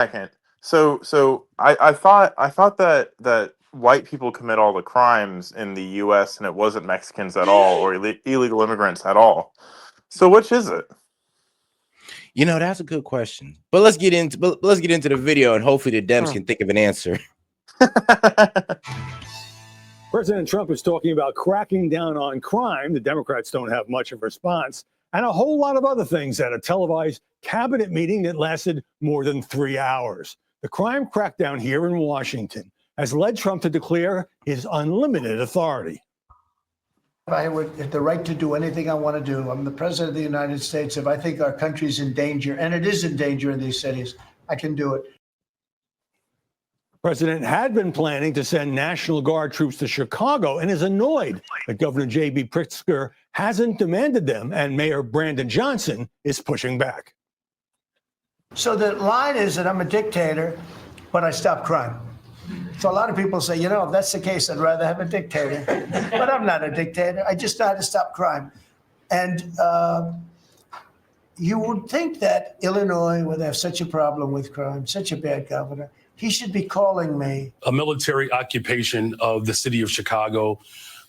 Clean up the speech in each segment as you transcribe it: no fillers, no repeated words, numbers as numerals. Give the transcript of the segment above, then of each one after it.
Second. So I thought that white people commit all the crimes in the U.S. and it wasn't Mexicans at all or illegal immigrants at all. So which is it? You know, that's a good question. But let's get into the video and hopefully the Dems can think of an answer. President Trump is talking about cracking down on crime. The Democrats don't have much of a response, and a whole lot of other things at a televised cabinet meeting that lasted more than 3 hours. The crime crackdown here in Washington has led Trump to declare his unlimited authority. I would have the right to do anything I want to do. I'm the president of the United States. If I think our country's in danger, and it is in danger in these cities, I can do it. The president had been planning to send National Guard troops to Chicago and is annoyed that Governor J.B. Pritzker hasn't demanded them, and Mayor Brandon Johnson is pushing back. So the line is that I'm a dictator, but I stop crime. So a lot of people say, you know, if that's the case, I'd rather have a dictator. But I'm not a dictator. I just know how to stop crime. And you would think that Illinois would have such a problem with crime, such a bad governor. He should be calling me. A military occupation of the city of Chicago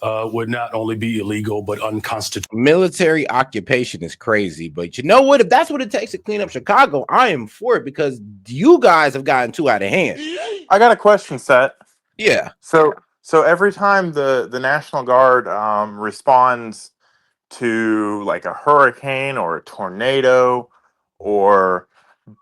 would not only be illegal, but unconstitutional. Military occupation is crazy, but you know what? If that's what it takes to clean up Chicago, I am for it because you guys have gotten too out of hand. I got a question, Set. Yeah. So every time the National Guard responds to like a hurricane or a tornado or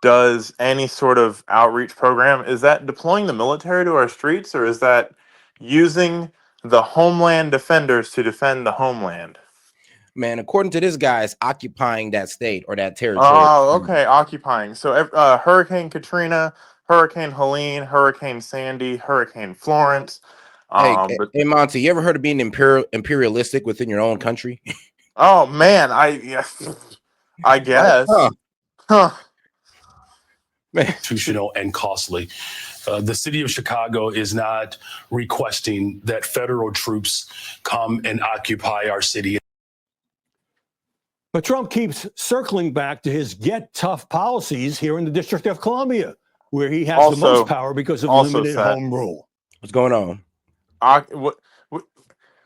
does any sort of outreach program, is that deploying the military to our streets or is that using the homeland defenders to defend the homeland? Man, according to this guy, it's occupying that state or that territory. Oh, okay, occupying. So Hurricane Katrina, Hurricane Helene, Hurricane Sandy, Hurricane Florence. Hey, Monty, you ever heard of being imperialistic within your own country? Oh man, I guess. Huh. Constitutional and costly. The city of Chicago is not requesting that federal troops come and occupy our city. But Trump keeps circling back to his get tough policies here in the District of Columbia, where he has the most power because of limited home rule. What's going on?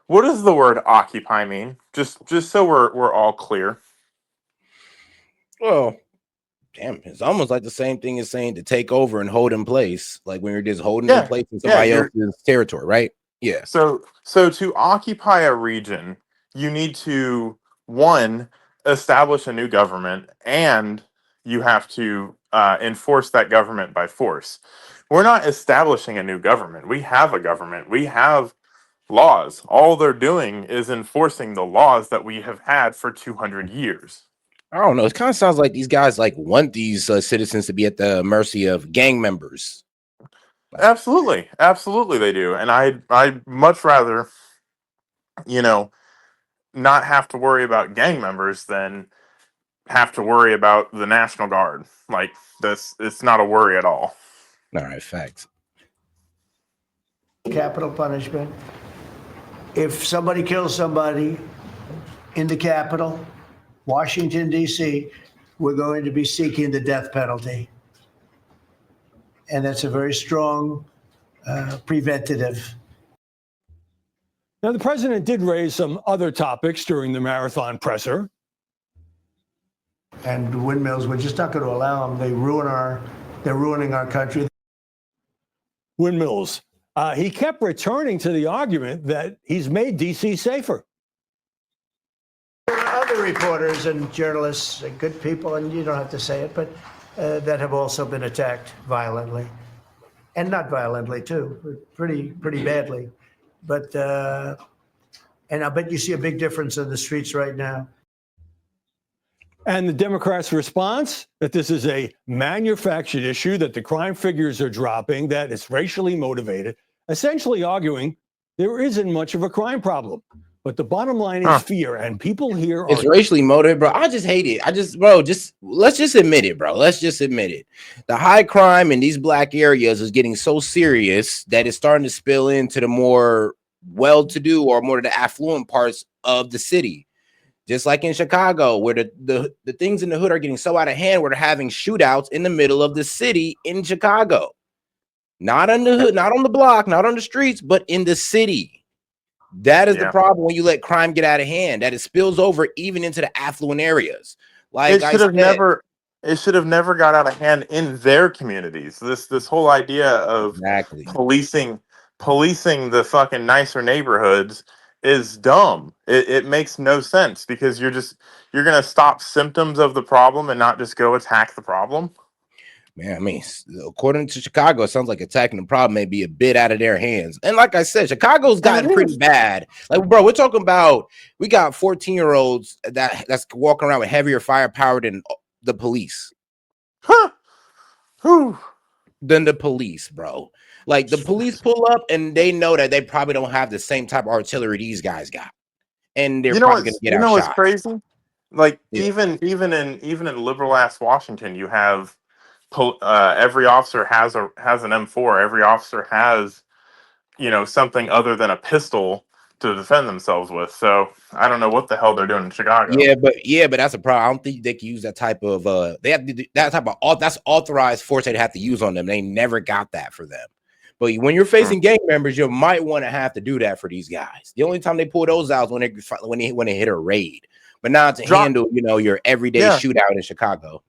What does the word occupy mean? Just so we're all clear. Well, damn, it's almost like the same thing as saying to take over and hold in place, like when you're just holding in place in somebody else's territory, right? Yeah. So to occupy a region, you need to, one, establish a new government, and you have to enforce that government by force. We're not establishing a new government. We have a government. We have laws. All they're doing is enforcing the laws that we have had for 200 years. I don't know. It kind of sounds like these guys like want these citizens to be at the mercy of gang members. Absolutely, they do. And I'd much rather, not have to worry about gang members than have to worry about the National Guard. Like this, it's not a worry at all. All right, facts. Capital punishment. If somebody kills somebody in the Capitol, Washington, D.C., we're going to be seeking the death penalty. And that's a very strong preventative. Now, the president did raise some other topics during the marathon presser. And windmills, we're just not going to allow them. They're ruining our country. Windmills. He kept returning to the argument that he's made D.C. safer. Other reporters and journalists, good people, and you don't have to say it, but that have also been attacked violently, and not violently too, pretty badly. But and I bet you see a big difference in the streets right now. And the Democrats' response that this is a manufactured issue, that the crime figures are dropping, that it's racially motivated, essentially arguing there isn't much of a crime problem. But the bottom line is fear, and people here it's racially motivated, bro. I just hate it. Let's just admit it, bro. Let's just admit it. The high crime in these black areas is getting so serious that it's starting to spill into the more well-to-do or more of the affluent parts of the city. Just like in Chicago, where the things in the hood are getting so out of hand, where they're having shootouts in the middle of the city in Chicago. Not on the hood, not on the block, not on the streets, but in the city. That is the problem when you let crime get out of hand, that it spills over even into the affluent areas. Like It should have never got out of hand in their communities. This whole idea of policing the fucking nicer neighborhoods is dumb. It makes no sense because you're gonna stop symptoms of the problem and not just go attack the problem. Man, I mean, according to Chicago, it sounds like attacking the problem may be a bit out of their hands. And like I said, Chicago's gotten pretty bad. Like, bro, we're talking about we got 14-year-olds that's walking around with heavier firepower than the police. Than the police, bro. Like the police pull up and they know that they probably don't have the same type of artillery these guys got, and they're probably gonna get you know what's outshot. crazy? Like even in liberal ass Washington, you have every officer has an M4. Every officer has something other than a pistol to defend themselves with. So I don't know what the hell they're doing in Chicago. Yeah, but that's a problem. I don't think they can use that type of they have to do that type of that's authorized force they'd have to use on them. They never got that for them. But when you're facing gang members, you might want to have to do that for these guys. The only time they pull those out is when they hit a raid, but not to handle your everyday shootout in Chicago.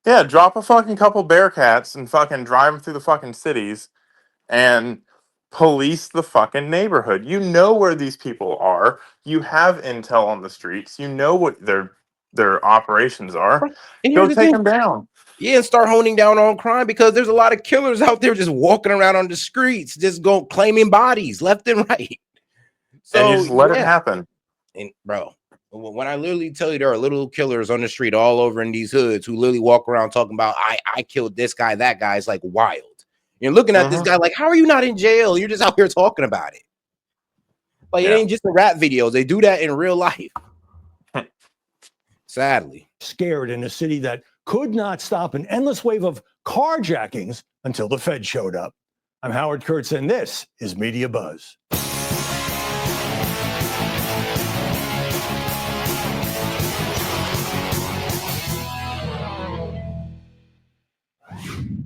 Yeah, drop a fucking couple Bearcats and fucking drive them through the fucking cities and police the fucking neighborhood. You know where these people are. You have intel on the streets. You know what their operations are. Go take them down. Yeah, and start honing down on crime because there's a lot of killers out there just walking around on the streets, just claiming bodies left and right. So and you just let it happen. And bro, when I literally tell you there are little killers on the street all over in these hoods who literally walk around talking about I killed this guy, that guy, is like wild. You're looking at this guy like, how are you not in jail? You're just out here talking about it. Like it ain't just the rap videos. They do that in real life. Sadly. Scared in a city that could not stop an endless wave of carjackings until the Fed showed up. I'm Howard Kurtz, and this is Media Buzz.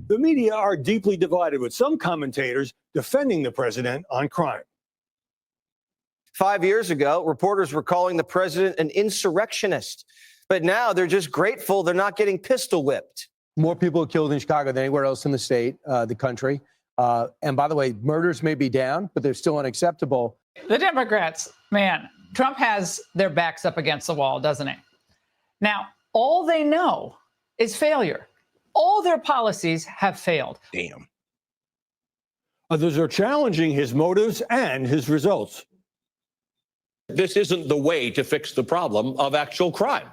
The media are deeply divided, with some commentators defending the president on crime. 5 years ago, reporters were calling the president an insurrectionist, but now they're just grateful they're not getting pistol whipped. More people are killed in Chicago than anywhere else in the state, the country. And by the way, murders may be down, but they're still unacceptable. The Democrats, man, Trump has their backs up against the wall, doesn't he? Now, all they know is failure. All their policies have failed. Damn. Others are challenging his motives and his results. This isn't the way to fix the problem of actual crime.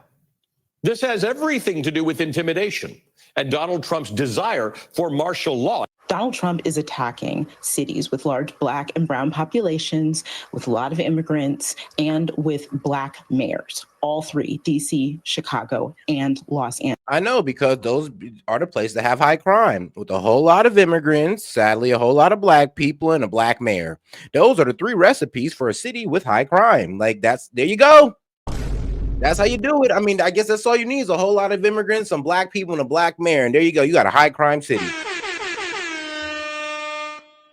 This has everything to do with intimidation and Donald Trump's desire for martial law. Donald Trump is attacking cities with large Black and brown populations, with a lot of immigrants, and with Black mayors. All three, D.C., Chicago, and Los Angeles. I know, because those are the places that have high crime, with a whole lot of immigrants, sadly, a whole lot of Black people, and a Black mayor. Those are the three recipes for a city with high crime. Like, there you go. That's how you do it. I mean, I guess that's all you need is a whole lot of immigrants, some Black people, and a Black mayor. And there you go. You got a high crime city.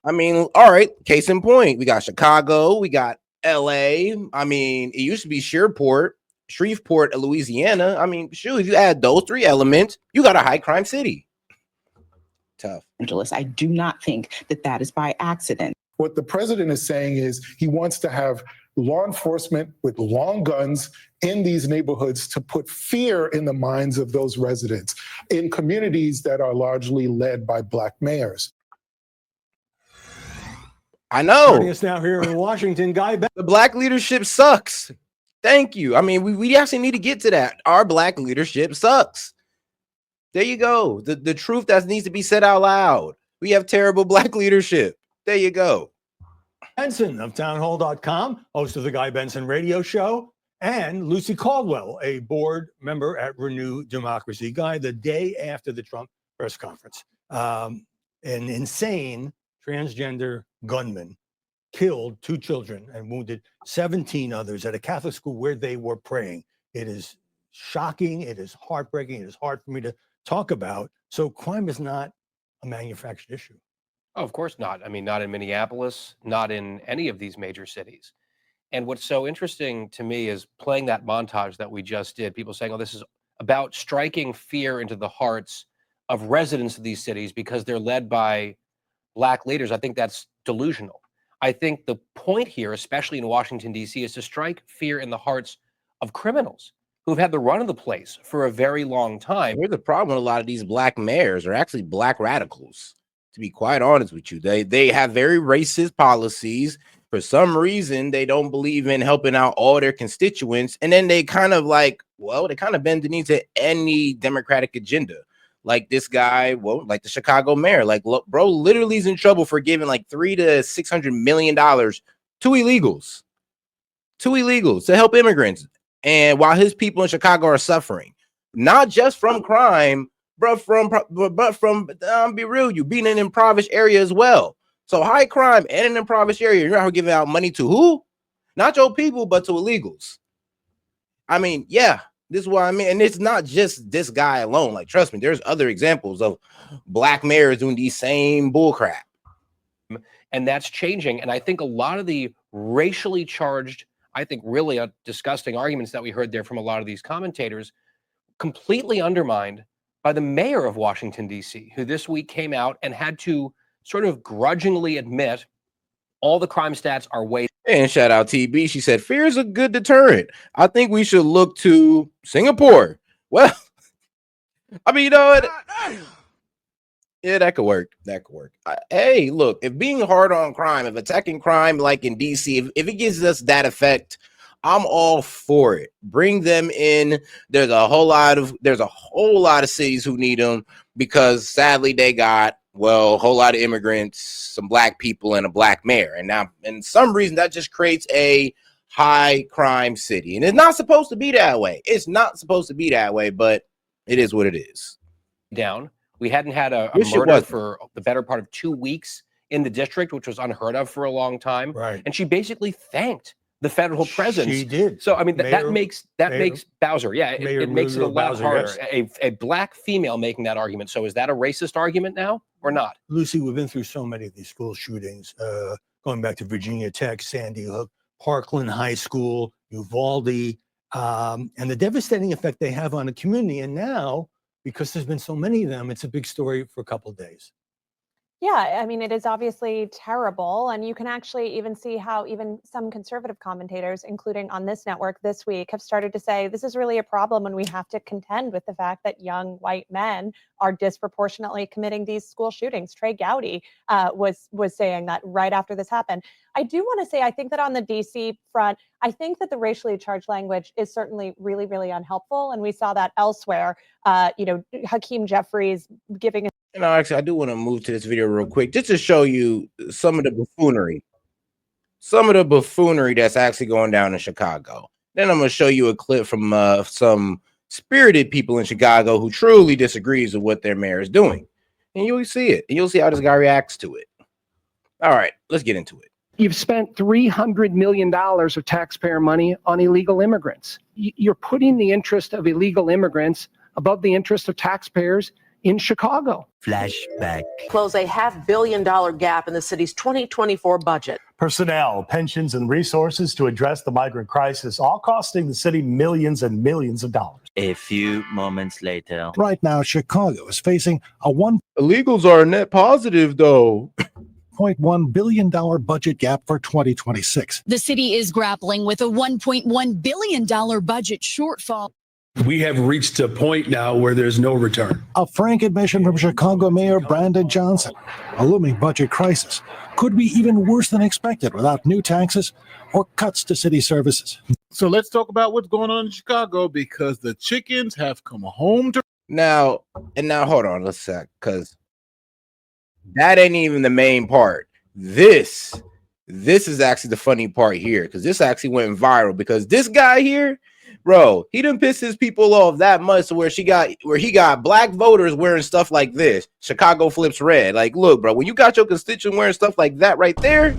I mean, all right, case in point, we got Chicago, we got LA. I mean, it used to be Shreveport, Louisiana. I mean, shoot, if you add those three elements, you got a high crime city. Tough. I do not think that is by accident. What the president is saying is he wants to have law enforcement with long guns in these neighborhoods to put fear in the minds of those residents in communities that are largely led by Black mayors. I know. Joining us now here in Washington, Guy Benson. The Black leadership sucks. Thank you. I mean, we actually need to get to that. Our Black leadership sucks. There you go. The truth that needs to be said out loud. We have terrible Black leadership. There you go. Benson of townhall.com, host of the Guy Benson radio show, and Lucy Caldwell, a board member at Renew Democracy. Guy, the day after the Trump press conference, an insane transgender gunman killed 2 children and wounded 17 others at a Catholic school where they were praying It is shocking. It is heartbreaking. It is hard for me to talk about. So crime is not a manufactured issue. Oh, of course not. I mean, not in Minneapolis, not in any of these major cities. And what's so interesting to me is playing that montage that we just did, people saying, oh, this is about striking fear into the hearts of residents of these cities because they're led by Black leaders. I think that's delusional. I think the point here, especially in Washington, D.C., is to strike fear in the hearts of criminals who've had the run of the place for a very long time. Here's the problem with a lot of these Black mayors are actually Black radicals, to be quite honest with you. They have very racist policies. For some reason, they don't believe in helping out all their constituents. And then they kind of like, well, they kind of bend the knee to any Democratic agenda. Like this guy, well, like the Chicago mayor, like, look, bro, literally is in trouble for giving like $300 to $600 million to illegals to help immigrants. And while his people in Chicago are suffering, not just from crime, but from be real, you being in an impoverished area as well. So high crime and an impoverished area, you're out giving out money to who? Not your people, but to illegals. I mean, yeah. This is what I mean. And it's not just this guy alone. Like, trust me, there's other examples of Black mayors doing these same bullcrap. And that's changing. And I think a lot of the racially charged, I think really disgusting arguments that we heard there from a lot of these commentators completely undermined by the mayor of Washington, D.C., who this week came out and had to sort of grudgingly admit all the crime stats are way. And shout out TB. She said, fear is a good deterrent. I think we should look to Singapore. Well, I mean, you know what? Yeah, that could work. That could work. Hey, look, if being hard on crime, if attacking crime like in DC, if it gives us that effect, I'm all for it. Bring them in. There's a whole lot of cities who need them because sadly they got, well, a whole lot of immigrants, some Black people, and a Black mayor. And now, and some reason that just creates a high crime city. And it's not supposed to be that way. It's not supposed to be that way, but it is what it is. Down. We hadn't had a murder for the better part of 2 weeks in the district, which was unheard of for a long time. Right. And she basically thanked the federal presence. She did. So I mean, that makes Bowser. Yeah, it makes it a lot harder. Yes. A Black female making that argument. So is that a racist argument now or not? Lucy, we've been through so many of these school shootings, going back to Virginia Tech, Sandy Hook, Parkland High School, Uvalde, and the devastating effect they have on a community. And now, because there's been so many of them, it's a big story for a couple of days. Yeah, I mean, it is obviously terrible. And you can actually even see how even some conservative commentators, including on this network this week, have started to say this is really a problem and we have to contend with the fact that young white men are disproportionately committing these school shootings. Trey Gowdy was saying that right after this happened. I do want to say, I think that on the DC front, I think that the racially charged language is certainly really, really unhelpful. And we saw that elsewhere. Hakeem Jeffries giving actually, I do want to move to this video real quick just to show you some of the buffoonery that's actually going down in Chicago. Then I'm going to show you a clip from some spirited people in Chicago who truly disagrees with what their mayor is doing. And you'll see it. And you'll see how this guy reacts to it. All right, let's get into it. You've spent $300 million of taxpayer money on illegal immigrants. You're putting the interest of illegal immigrants above the interest of taxpayers in Chicago. Flashback. Close a $500 million gap in the city's 2024 budget. Personnel, pensions, and resources to address the migrant crisis, all costing the city millions and millions of dollars. A few moments later. Right now, Chicago is facing a illegals are net positive, though. $1.1 billion budget gap for 2026. The city is grappling with a $1.1 billion budget shortfall. We have reached a point now where there's no return. A frank admission from Chicago Mayor Brandon Johnson. A looming budget crisis could be even worse than expected without new taxes or cuts to city services. So let's talk about what's going on in Chicago because the chickens have come home to. Now hold on, let's sec, because that ain't even the main part. This is actually the funny part here because this actually went viral because this guy here, bro, he done pissed his people off that much to where he got Black voters wearing stuff like this. Chicago flips red. Like, look, bro, when you got your constituent wearing stuff like that right there,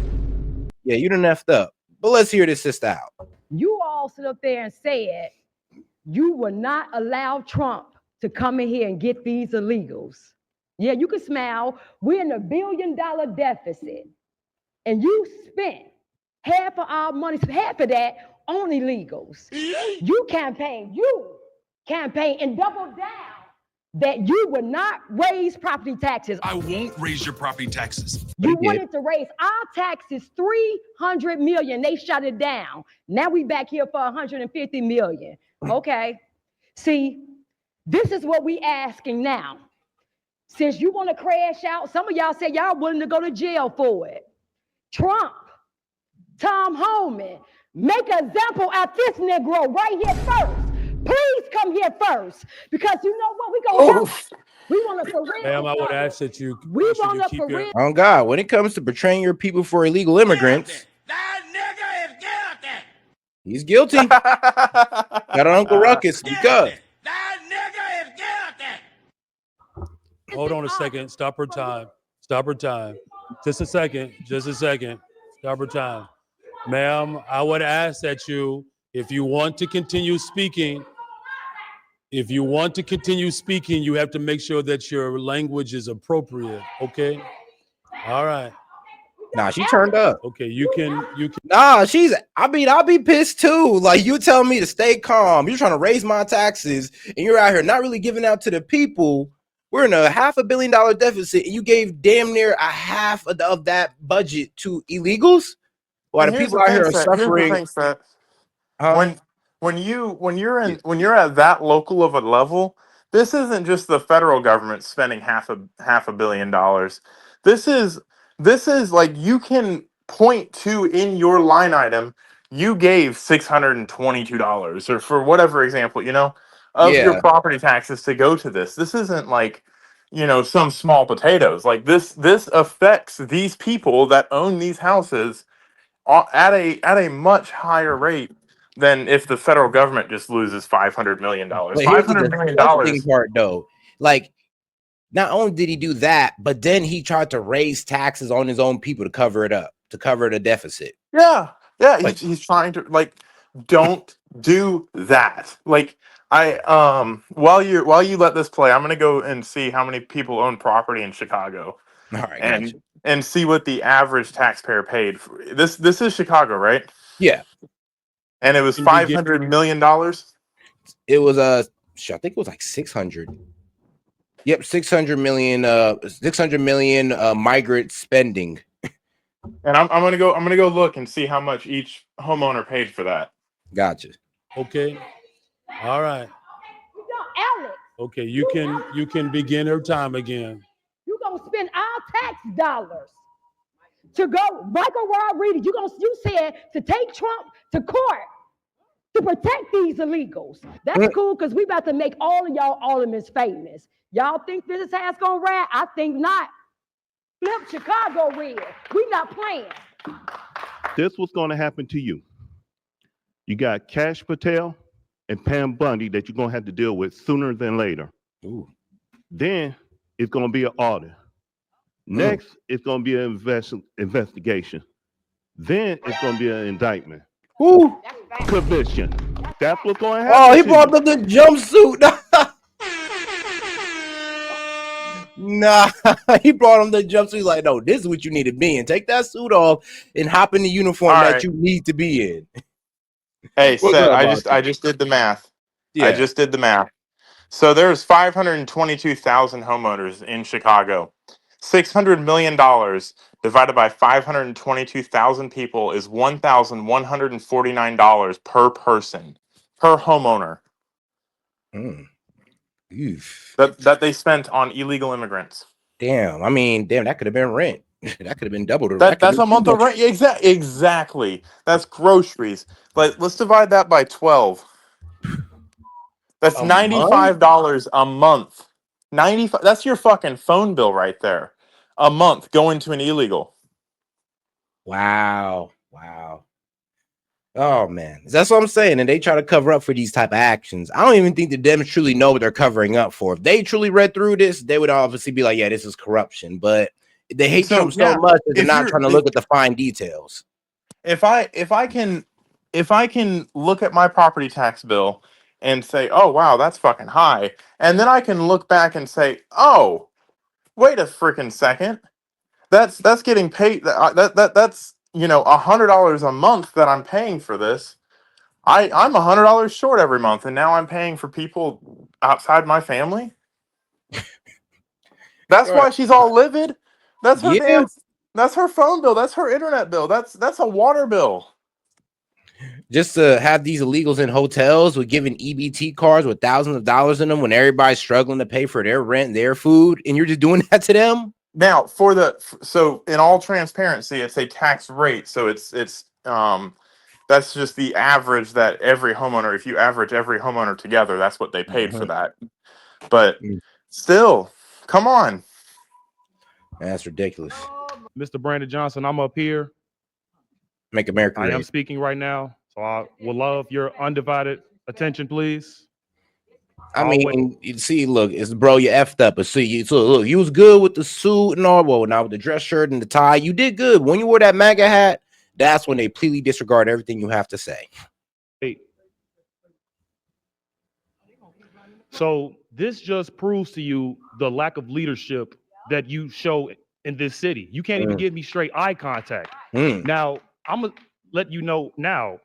yeah, you done effed up. But let's hear this sister out. You all sit up there and say it, You will not allow Trump to come in here and get these illegals. Yeah, you can smile. We're in $1 billion deficit. And you spent half of our money, half of that on illegals. You campaign and double down that you would not raise property taxes. I won't raise your property taxes. You wanted to raise our taxes $300 million. They shut it down. Now we back here for $150 million. Okay. See, this is what we asking now. Since you want to crash out, some of y'all say y'all willing to go to jail for it. Trump, Tom Homan, make an example out this Negro right here first. Please come here first, because you know what? We gonna we want to for real. Ma'am, I would ask that you. We want to for real. Oh God, when it comes to portraying your people for illegal immigrants, he's guilty. Got Uncle Ruckus because. Hold on a second. Stop her time. Stop her time. Just a second. Just a second. Stop her time. Ma'am, I would ask that you, if you want to continue speaking, you have to make sure that your language is appropriate. Okay? All right. Nah, she turned up. Okay, you can. Nah, I'll be pissed too. Like, you tell me to stay calm. You're trying to raise my taxes, and you're out here not really giving out to the people. We're in a $500 million deficit, and you gave damn near a half of that budget to illegals. While the people out here are suffering. When you're at that local of a level, this isn't just the federal government spending half a billion dollars. This is like, you can point to in your line item, you gave $622 or for whatever example, of your property taxes to go to this. This isn't like, some small potatoes. Like, this affects these people that own these houses at a much higher rate than if the federal government just loses $500 million. $500 million. Part though, like, not only did he do that, but then he tried to raise taxes on his own people to cover it up, to cover the deficit. Yeah, he's trying to, like, don't do that. Like, while you let this play, I'm gonna go and see how many people own property in Chicago. All right, and see what the average taxpayer paid for this. This is Chicago, right? Yeah. And it was $500 million. It was I think it was like 600. Yep, 600 million. 600 million migrant spending. And I'm gonna go look and see how much each homeowner paid for that. Gotcha. Okay. All right. Alex. Okay, you can begin her time again. You're gonna spend our tax dollars to go, Michael Rodriguez. You said to take Trump to court to protect these illegals. That's cool, because we about to make all of y'all aldermen famous. Y'all think this ass gonna rat? I think not. Flip Chicago red. We not playing. This was gonna happen to you. You got Cash Patel and Pam Bundy that you're gonna have to deal with sooner than later. Ooh. Then it's gonna be an audit. Next, it's gonna be an investigation. Then it's gonna be an indictment. Ooh. Conviction. That's what's gonna happen. Oh, he brought up the jumpsuit. Nah, he brought him the jumpsuit. He's like, no, this is what you need to be in. Take that suit off and hop in the uniform that you need to be in. Hey, Seth, I just did the math. Yeah. I just did the math. So there's 522,000 homeowners in Chicago. $600 million divided by 522,000 people is $1,149 per person, per homeowner. That they spent on illegal immigrants. Damn, I mean, that could have been rent. That could have been doubled. That's a month of rent. Exactly. That's groceries. But let's divide that by 12. That's $95 a month. 95. That's your fucking phone bill right there. A month going to an illegal. Wow. Oh man, that's what I'm saying. And they try to cover up for these type of actions. I don't even think the Dems truly know what they're covering up for. If they truly read through this, they would obviously be like, yeah, this is corruption. But they hate Trump so much that they're not trying to look at the fine details. If I can look at my property tax bill and say, oh, wow, that's fucking high. And then I can look back and say, oh, wait a freaking second. That's getting paid. That's, you know, $100 a month that I'm paying for this. I'm $100 short every month, and now I'm paying for people outside my family. That's why she's all livid. That's her Yeah. damn. That's her phone bill. That's her internet bill. That's a water bill. Just to have these illegals in hotels with giving EBT cards with thousands of dollars in them when everybody's struggling to pay for their rent, their food, and you're just doing that to them. Now, so in all transparency, it's a tax rate. So it's that's just the average that every homeowner, if you average every homeowner together, that's what they paid for that. But still, come on. That's ridiculous. Mr. Brandon Johnson, I'm up here. Make America I am great. speaking right now, so I would love your undivided attention, please. I mean, you see, look, it's bro, you effed up. But see, so look, you was good with the suit and all. Well, now with the dress shirt and the tie, you did good. When you wore that MAGA hat, that's when they completely disregard everything you have to say. So this just proves to you the lack of leadership that you show in this city. You can't even give me straight eye contact. Now, I'm gonna let you know now,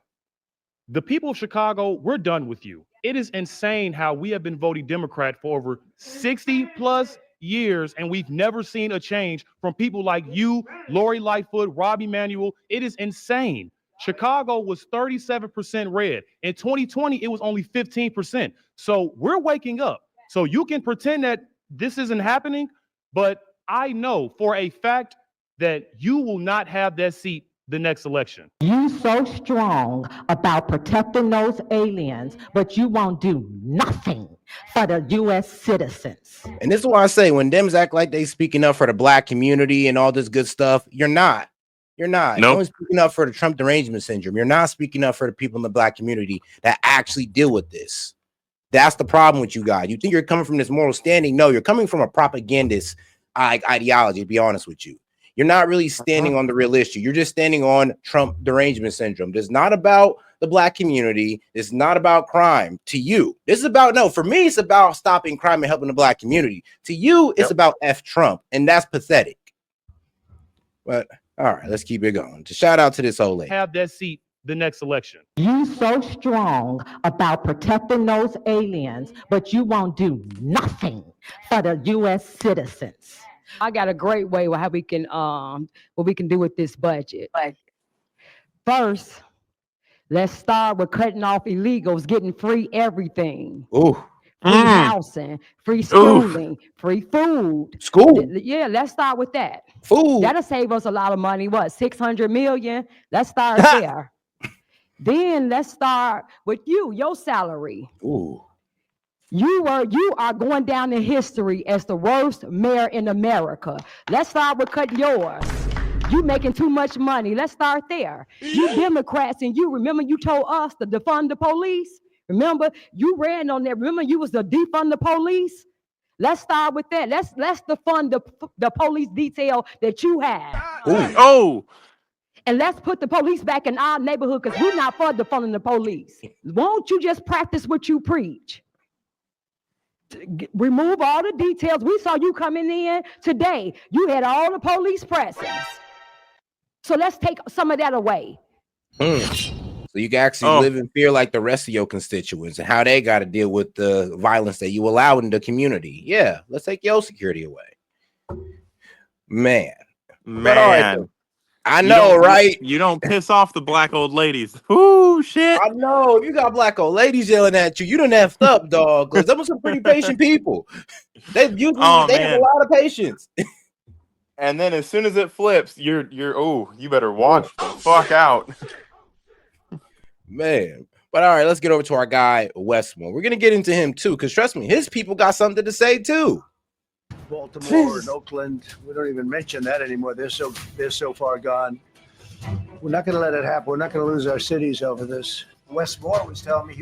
the people of Chicago, we're done with you. It is insane how we have been voting Democrat for over 60 plus years, and we've never seen a change from people like you, Lori Lightfoot, Robbie Emanuel. It is insane. Chicago was 37% red. In 2020, it was only 15%. So we're waking up. So you can pretend that this isn't happening, but I know for a fact that you will not have that seat the next election. You so strong about protecting those aliens, but you won't do nothing for the U.S. citizens. And this is why I say when Dems act like they speaking up for the black community and all this good stuff, you're not. You're not. Nope. You're only speaking up for the Trump derangement syndrome. You're not speaking up for the people in the black community that actually deal with this. That's the problem with you guys. You think you're coming from this moral standing. No, you're coming from a propagandist ideology, to be honest with you. You're not really standing on the real issue. You're just standing on Trump derangement syndrome. This is not about the black community. It's not about crime. To you, this is about, no, for me, it's about stopping crime and helping the black community. To you, it's about F Trump, and that's pathetic. But all right, let's keep it going. To shout out to this old lady. Have that seat the next election. You so strong about protecting those aliens, but you won't do nothing for the U.S. citizens. I got a great way how we can what we can do with this budget. First, let's start with cutting off illegals, getting free everything. Ooh. Free housing, free schooling, free food. School. Yeah, let's start with that. Food. That'll save us a lot of money. What, 600 million? Let's start there. Then let's start with your salary. Ooh. You are going down in history as the worst mayor in America. Let's start with cutting yours. You making too much money. Let's start there. You Democrats, and you remember you told us to defund the police. Remember you ran on that. Remember you was the defund the police. Let's start with that. Let's defund the police detail that you have. Oh. And let's put the police back in our neighborhood because we're not for defunding the police. Won't you just practice what you preach? Remove all the details. We saw you coming in today. You had all the police presence. So let's take some of that away. So you can actually live in fear like the rest of your constituents and how they got to deal with the violence that you allow in the community. Yeah, let's take your security away. Man. I know, right? You don't piss off the black old ladies. Ooh, shit. I know. If you got black old ladies yelling at you, you done effed up, dog. Because them are some pretty patient people. They have a lot of patience. And then as soon as it flips, you better watch the fuck out. Man. But all right, let's get over to our guy, Westmore. We're going to get into him too, because trust me, his people got something to say too. Baltimore and Oakland, we don't even mention that anymore. They're so far gone. We're not going to let it happen. We're not going to lose our cities over this. Westmore was telling me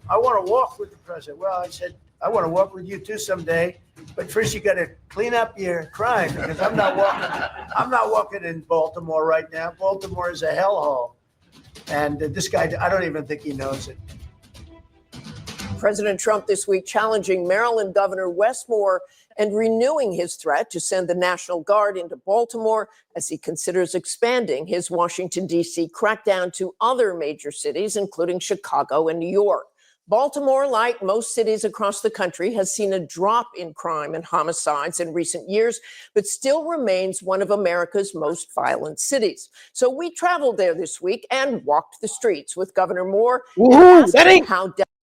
I want to walk with the president. Well, I said, I want to walk with you too someday, but first you got to clean up your crime because I'm not walking in Baltimore right now. Baltimore is a hellhole. And this guy, I don't even think he knows it. President Trump this week challenging Maryland Governor Wes Moore and renewing his threat to send the National Guard into Baltimore as he considers expanding his Washington, D.C. crackdown to other major cities, including Chicago and New York. Baltimore, like most cities across the country, has seen a drop in crime and homicides in recent years, but still remains one of America's most violent cities. So we traveled there this week and walked the streets with Governor Moore. Ooh, that ain't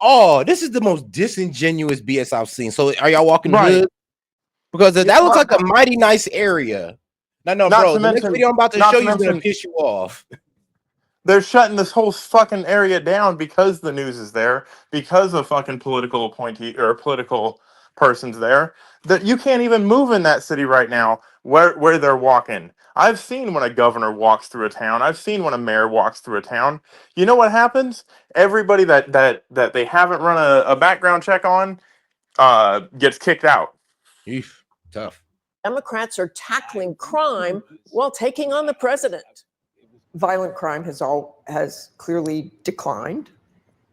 oh, this is the most disingenuous BS I've seen. So are y'all walking the hood? Because that looks like a mighty nice area. No, bro. The next video I'm about to show you is gonna piss you off. They're shutting this whole fucking area down because the news is there, because of fucking political appointee or political persons there. That you can't even move in that city right now where they're walking. I've seen when a governor walks through a town. I've seen when a mayor walks through a town. You know what happens? Everybody that they haven't run a background check on gets kicked out. Eef, tough. Democrats are tackling crime while taking on the president. Violent crime has clearly declined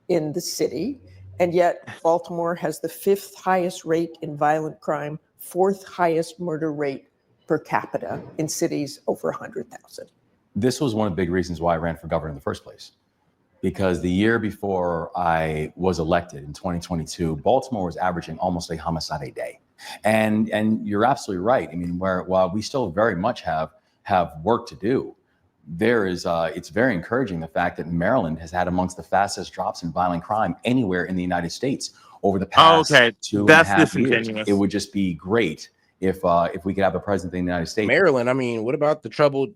in the city, and yet Baltimore has the 5th highest rate in violent crime, 4th highest murder rate per capita in cities over 100,000. This was one of the big reasons why I ran for governor in the first place. Because the year before I was elected in 2022, Baltimore was averaging almost a homicide a day. And you're absolutely right. I mean, while we still very much have work to do, it's very encouraging the fact that Maryland has had amongst the fastest drops in violent crime anywhere in the United States over the past 2.5 years. It would just be great if we could have a president in the United States. Maryland, I mean, what about the troubled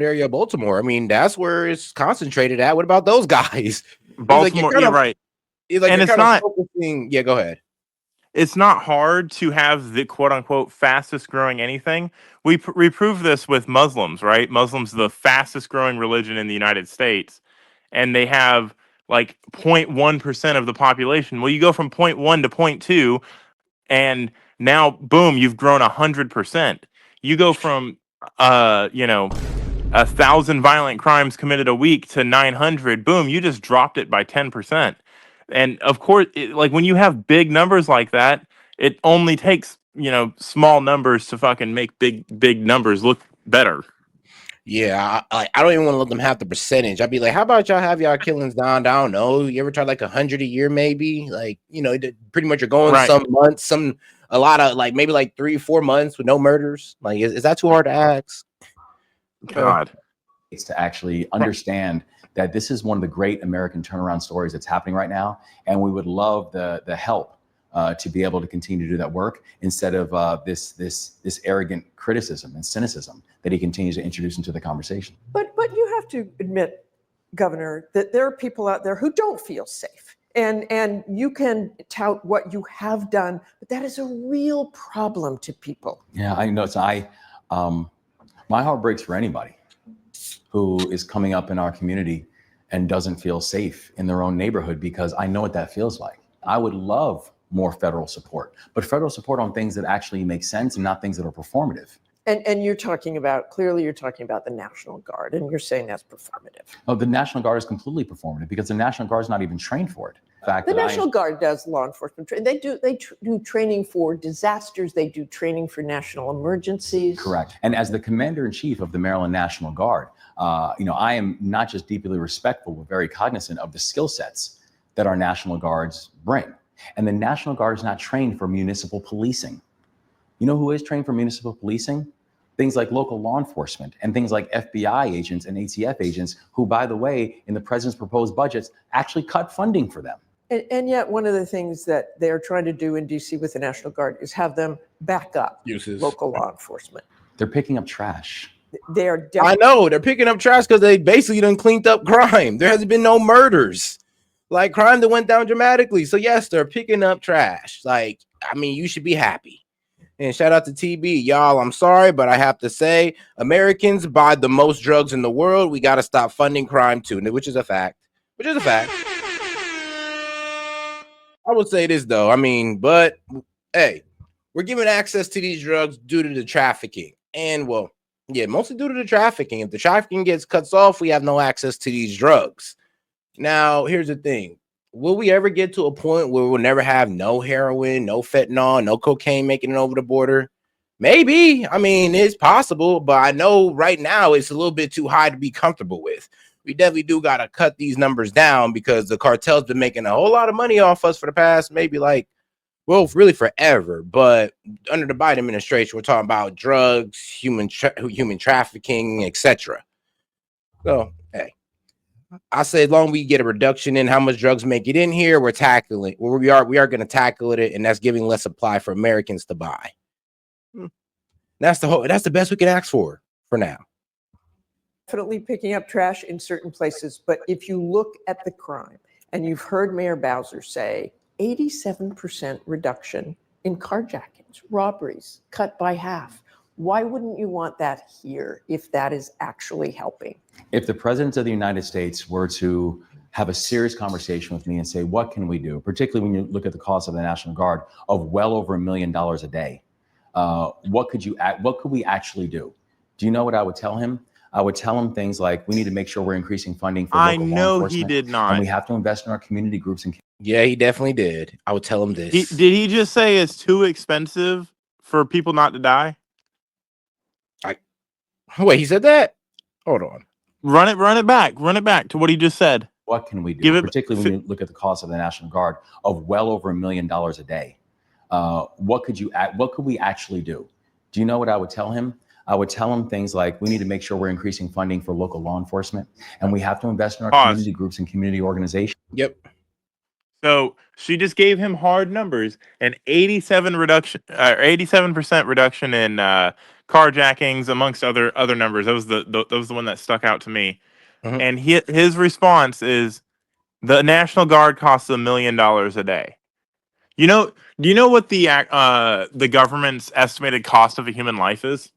area of Baltimore? I mean, that's where it's concentrated at. What about those guys? Baltimore, you're right. And it's not focusing. Yeah, go ahead. It's not hard to have the quote unquote fastest growing anything. We proved this with Muslims, right? Muslims, the fastest growing religion in the United States, and they have like 0.1% of the population. Well, you go from 0.1 to 0.2, and now boom, you've grown 100%. You go from 1,000 violent crimes committed a week to 900. Boom, you just dropped it by 10%. And of course, like when you have big numbers like that, it only takes small numbers to fucking make big numbers look better. Yeah, I don't even want to let them have the percentage. I'd be like, how about y'all have y'all killings down? I don't know. You ever try like 100 a year, maybe? Like, pretty much you're going some months, a lot of like maybe like 3-4 months with no murders. Like, is that too hard to ask? God, it's to actually understand that this is one of the great American turnaround stories that's happening right now, and we would love the help to be able to continue to do that work instead of this arrogant criticism and cynicism that he continues to introduce into the conversation. But you have to admit, Governor, that there are people out there who don't feel safe. And you can tout what you have done, but that is a real problem to people. Yeah, I know. So my heart breaks for anybody who is coming up in our community and doesn't feel safe in their own neighborhood, because I know what that feels like. I would love more federal support, but federal support on things that actually make sense and not things that are performative. And you're talking about the National Guard, and you're saying that's performative. Oh, the National Guard is completely performative because the National Guard is not even trained for it. In fact, the National Guard does law enforcement training. They do training for disasters. They do training for national emergencies. Correct. And as the Commander-in-Chief of the Maryland National Guard, I am not just deeply respectful, but very cognizant of the skill sets that our National Guards bring. And the National Guard is not trained for municipal policing. You know who is trained for municipal policing? Things like local law enforcement and things like FBI agents and ATF agents who, by the way, in the president's proposed budgets, actually cut funding for them. And yet one of the things that they're trying to do in DC with the National Guard is have them back up local law enforcement. They're picking up trash. I know they're picking up trash because they basically done cleaned up crime. There hasn't been no murders, like crime that went down dramatically. So yes, they're picking up trash. Like, I mean, you should be happy. And shout out to TB, y'all. I'm sorry, but I have to say, Americans buy the most drugs in the world. We got to stop funding crime too, which is a fact. I would say this though. I mean, but hey, we're giving access to these drugs due to the trafficking, and well, yeah, mostly due to the trafficking. If the trafficking gets cut off, we have no access to these drugs. Now, here's the thing. will we ever get to a point where we'll never have no heroin, no fentanyl, no cocaine making it over the border? Maybe. I mean, it's possible, but I know right now it's a little bit too high to be comfortable with. We definitely do got to cut these numbers down because the cartel's been making a whole lot of money off us for the past maybe like, well, really forever. But under the Biden administration, we're talking about drugs, human trafficking, etc. So, hey, I say as long as we get a reduction in how much drugs make it in here, we're tackling. Well, we are going to tackle it, and that's giving less supply for Americans to buy. That's the best we can ask for now. Definitely picking up trash in certain places, but if you look at the crime, and you've heard Mayor Bowser say 87% reduction in carjackings, robberies, cut by half. Why wouldn't you want that here if that is actually helping? If the president of the United States were to have a serious conversation with me and say, what can we do, particularly when you look at the cost of the National Guard of well over $1 million a day, what could we actually do? Do you know what I would tell him? I would tell him things like, we need to make sure we're increasing funding for local law enforcement. He did not. And we have to invest in our community groups. Yeah, he definitely did. I would tell him this. Did he just say it's too expensive for people not to die? Wait, he said that? Hold on. Run it back to what he just said. What can we do, particularly when you look at the cost of the National Guard of well over $1 million a day? What could we actually do? Do you know what I would tell him? I would tell him things like, we need to make sure we're increasing funding for local law enforcement, and we have to invest in our community groups and community organizations. Yep. So she just gave him hard numbers, an 87% reduction in carjackings, amongst other numbers. That was the one that stuck out to me. Mm-hmm. And his response is, the National Guard costs $1 million a day. Do you know what the government's estimated cost of a human life is?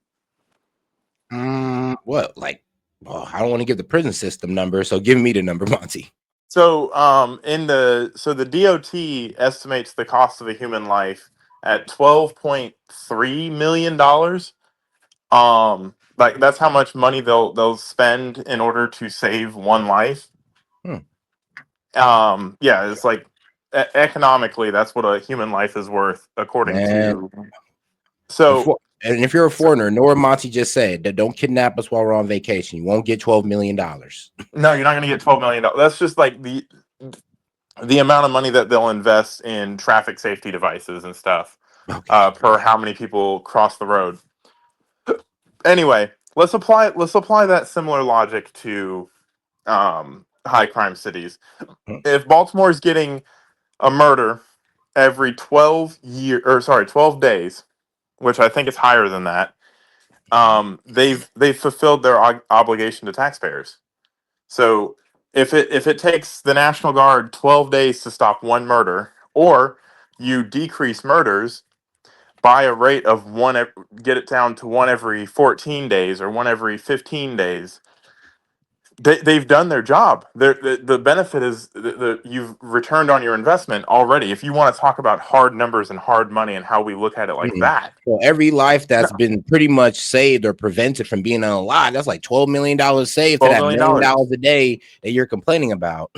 What? Like, well, I don't want to give the prison system number, so give me the number, Monty. So the DOT estimates the cost of a human life at $12.3 million. Like that's how much money they'll spend in order to save one life. Yeah, it's like economically, that's what a human life is worth, according to. So, and if you're a foreigner, know what Monty just said, that don't kidnap us while we're on vacation. You won't get $12 million. No, you're not going to get $12 million. That's just like the amount of money that they'll invest in traffic safety devices and stuff per how many people cross the road. Anyway, let's apply that similar logic to high crime cities. If Baltimore is getting a murder every 12 days, which I think is higher than that, they've fulfilled their obligation to taxpayers. So if it takes the National Guard 12 days to stop one murder, or you decrease murders by a rate of get it down to one every 14 days or one every 15 days, they've done their job. The benefit is you've returned on your investment already. If you want to talk about hard numbers and hard money and how we look at it like that. Well, every life that's been pretty much saved or prevented from being unalive, that's like $12 million saved to that $1 million a day that you're complaining about.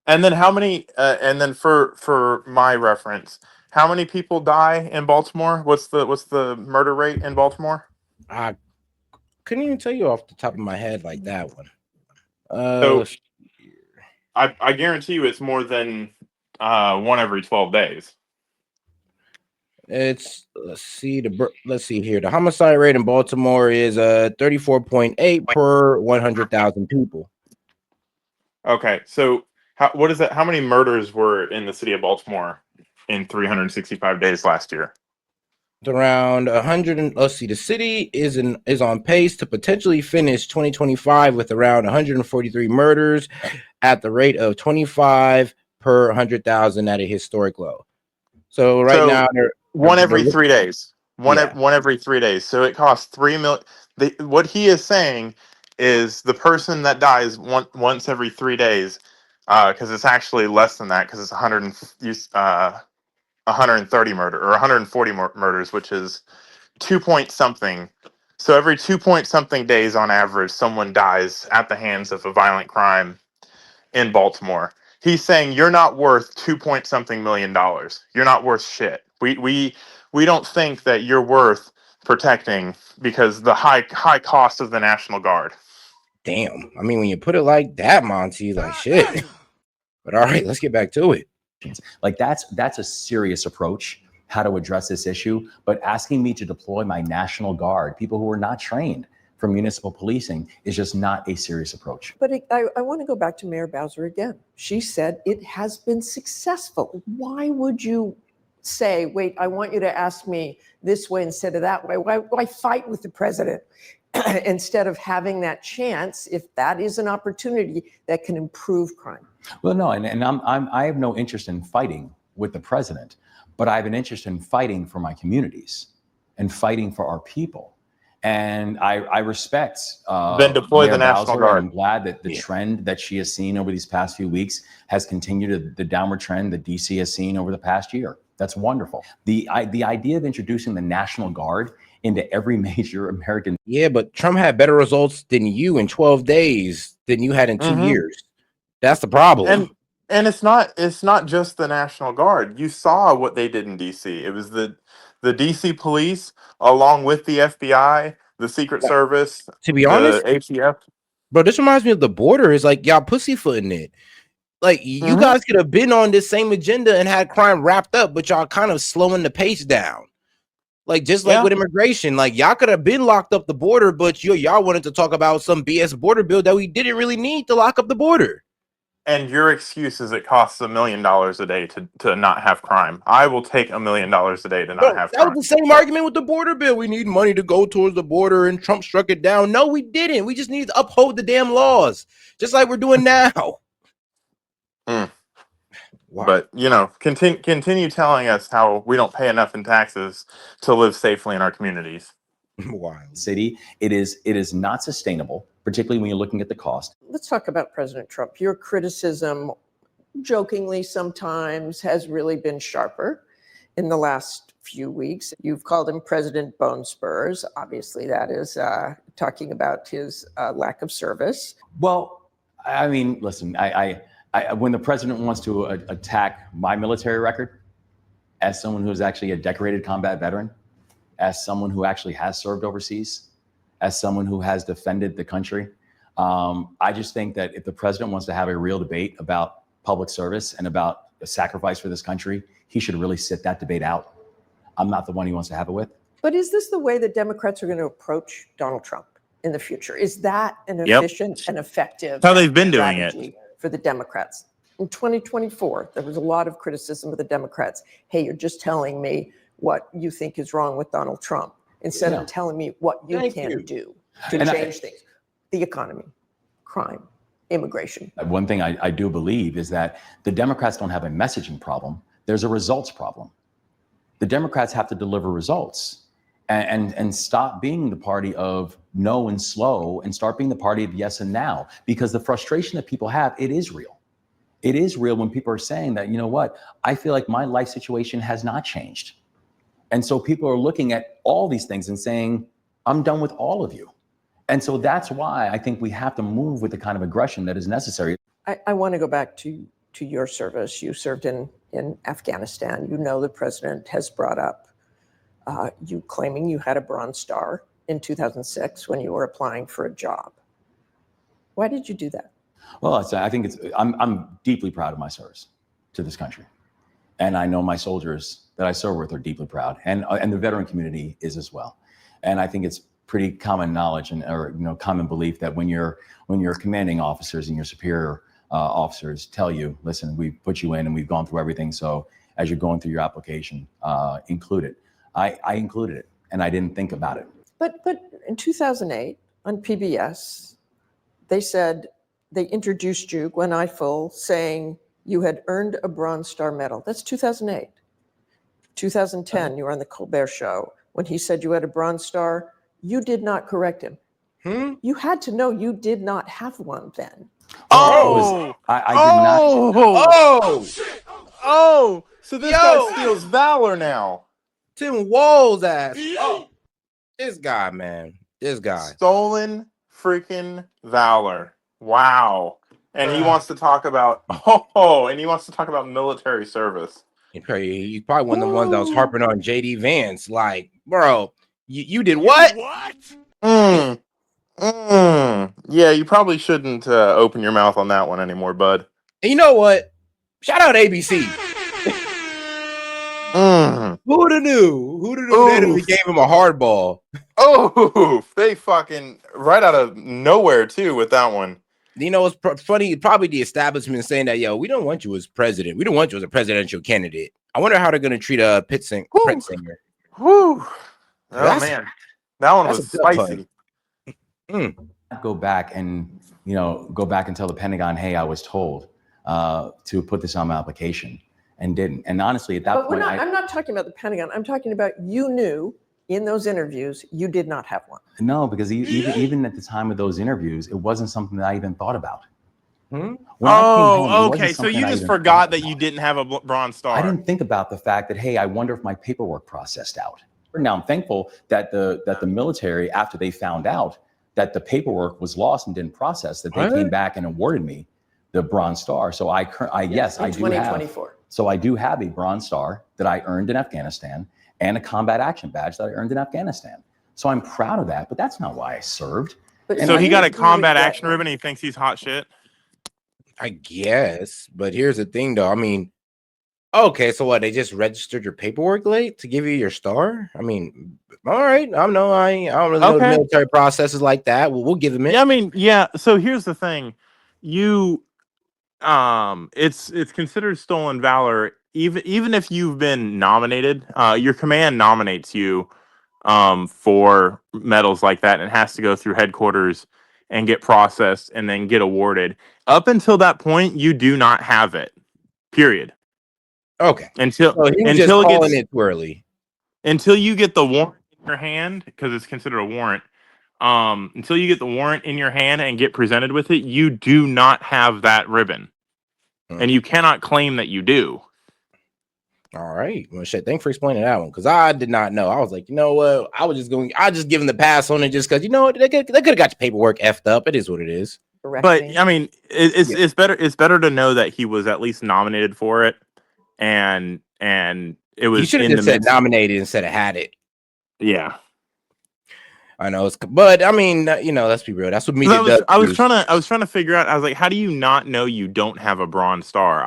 And then how many? And then for my reference, how many people die in Baltimore? What's the murder rate in Baltimore? I couldn't even tell you off the top of my head like that one. So I guarantee you it's more than one every 12 days. It's let's see here. The homicide rate in Baltimore is 34.8 per 100,000 people. Okay, so what is that? How many murders were in the city of Baltimore in 365 days last year? Around 100. And let's see. The city is on pace to potentially finish 2025 with around 143 murders at the rate of 25 per 100,000 at a historic low. So now they're one every 3 days. One every 3 days. So it costs $3 million. What he is saying is the person that dies once every 3 days, because it's actually less than that, because it's 130 murder or 140 murders, which is 2 point something. So every 2 point something days on average, someone dies at the hands of a violent crime in Baltimore. He's saying you're not worth 2 point something million dollars. You're not worth shit. We don't think that you're worth protecting because the high cost of the National Guard. Damn. I mean, when you put it like that, Monty, like shit. But all right, let's get back to it. Like that's a serious approach how to address this issue. But asking me to deploy my National Guard, people who are not trained for municipal policing, is just not a serious approach. But I want to go back to Mayor Bowser again. She said it has been successful. Why would you say, wait, I want you to ask me this way instead of that way? Why fight with the president instead of having that chance if that is an opportunity that can improve crime? Well, no, and I have no interest in fighting with the president, but I have an interest in fighting for my communities and fighting for our people. And I respect Then deploy Mayor the National Bowser, Guard. and I'm glad that the trend that she has seen over these past few weeks has continued, the downward trend that DC has seen over the past year. That's wonderful. The idea of introducing the National Guard into every major American. Yeah, but Trump had better results than you in 12 days than you had in 2 years. That's the problem. And it's not just the National Guard. You saw what they did in DC. It was the DC police along with the FBI, the Secret Service, To be the honest, ATF. bro, this reminds me of the border. Is like y'all pussyfooting it. Like you guys could have been on this same agenda and had crime wrapped up, but y'all kind of slowing the pace down. Like just like with immigration, like y'all could have been locked up the border, but y'all wanted to talk about some BS border bill that we didn't really need to lock up the border. And your excuse is it costs $1 million a day to not have crime. I will take $1 million a day to not have That crime. was the same argument with the border bill. We need money to go towards the border, and Trump struck it down. No, we didn't. We just need to uphold the damn laws, just like we're doing now. Wow. But continue telling us how we don't pay enough in taxes to live safely in our communities. Wild city. It is not sustainable, particularly when you're looking at the cost. Let's talk about President Trump. Your criticism, jokingly sometimes, has really been sharper in the last few weeks. You've called him President Bone Spurs. Obviously, that is talking about his lack of service. Well, I mean, listen, I when the president wants to attack my military record, as someone who's actually a decorated combat veteran, as someone who actually has served overseas, as someone who has defended the country, I just think that if the president wants to have a real debate about public service and about the sacrifice for this country, he should really sit that debate out. I'm not the one he wants to have it with. But is this the way that Democrats are going to approach Donald Trump in the future? Is that an efficient and effective That's how they've been doing strategy for the Democrats? In 2024, there was a lot of criticism of the Democrats. Hey, you're just telling me what you think is wrong with Donald Trump instead of telling me what you can do to change things. The economy, crime, immigration. One thing I do believe is that the Democrats don't have a messaging problem. There's a results problem. The Democrats have to deliver results and stop being the party of no and slow and start being the party of yes and now, because the frustration that people have, it is real. It is real when people are saying that, you know what, I feel like my life situation has not changed. And so people are looking at all these things and saying, I'm done with all of you. And so that's why I think we have to move with the kind of aggression that is necessary. I want to go back to your service. You served in Afghanistan. You know the president has brought up you claiming you had a Bronze Star in 2006 when you were applying for a job. Why did you do that? Well, I think I'm deeply proud of my service to this country. And I know my soldiers that I serve with are deeply proud, and the veteran community is as well. And I think it's pretty common knowledge or common belief that when your commanding officers and your superior officers tell you, listen, we put you in and we've gone through everything. So as you're going through your application, include it. I included it, and I didn't think about it. But in 2008 on PBS, they said they introduced you, Gwen Ifill, saying you had earned a Bronze Star medal. That's 2008. 2010, you were on the Colbert Show. When he said you had a Bronze Star, you did not correct him. You had to know you did not have one then. I did not. So this guy steals valor now. Tim Wall's ass. Oh, this guy, man. This guy. Stolen freaking valor. Wow. and he wants to talk about and he wants to talk about military service. He's probably one of the ones that was harping on JD Vance. Like, bro, you did what? Yeah, you probably shouldn't open your mouth on that one anymore, bud. And you know what? Shout out ABC. Who'd have knew? Who'd have knew? They really gave him a hard ball. Oh, they fucking right out of nowhere too with that one. You know, it's funny. Probably the establishment saying that, yo, we don't want you as president. We don't want you as a presidential candidate. I wonder how they're going to treat a Prince singer. Whew. Oh man, that one was spicy. Go back and go back and tell the Pentagon, hey, I was told to put this on my application and didn't. And honestly, at that point, I'm not talking about the Pentagon. I'm talking about you knew in those interviews you did not have one. No, because even at the time of those interviews, it wasn't something that I even thought about. Okay. So you just forgot that you didn't have a Bronze Star. I didn't think about the fact that, hey, I wonder if my paperwork processed out. Now I'm thankful that the military, after they found out that the paperwork was lost and didn't process, that they came back and awarded me the Bronze Star. So yes, I do have. So I do have a Bronze Star that I earned in Afghanistan and a combat action badge that I earned in Afghanistan. So I'm proud of that, but that's not why I served. So he got a combat action ribbon and he thinks he's hot shit? I guess, but here's the thing though. I mean, okay, so what? They just registered your paperwork late to give you your star? I mean, all right. I don't really know the military processes like that. We'll give them it. Yeah, I mean, yeah. So here's the thing. It's considered stolen valor even if you've been nominated. Your command nominates you for medals like that, and it has to go through headquarters and get processed and then get awarded. Up until that point, you do not have it. Period. Okay. Until it gets too early. Until you get the warrant in your hand, because it's considered a warrant. Until you get the warrant in your hand and get presented with it, you do not have that ribbon. And you cannot claim that you do. All right. Well, shit. Thanks for explaining that one, because I did not know. I was like, you know what? I just give him the pass on it just because, you know what? They could have got your paperwork effed up. It is what it is. But I mean, it's better. It's better to know that he was at least nominated for it, and it was. You should have just said nominated instead of had it. Yeah. I know but I mean, let's be real. That's what media does. I was trying to figure out. I was like, how do you not know you don't have a Bronze Star?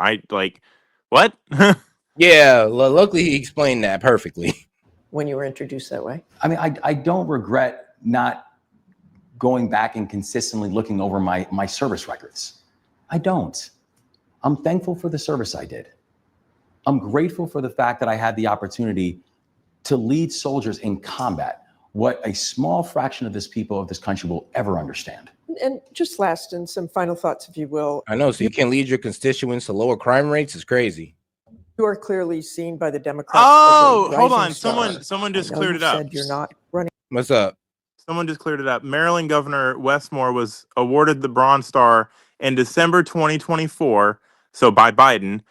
What? Yeah, luckily he explained that perfectly when you were introduced that way. I mean, I don't regret not going back and consistently looking over my service records. I don't. I'm thankful for the service I did. I'm grateful for the fact that I had the opportunity to lead soldiers in combat, what a small fraction of this country will ever understand. And just last, and some final thoughts, if you will. I know, so you can lead your constituents to lower crime rates. It's crazy. You are clearly seen by the Democrats. Oh, hold on. Someone just cleared it up. Said you're not running. What's up? Someone just cleared it up. Maryland Governor Westmore was awarded the Bronze Star in December 2024, so by Biden,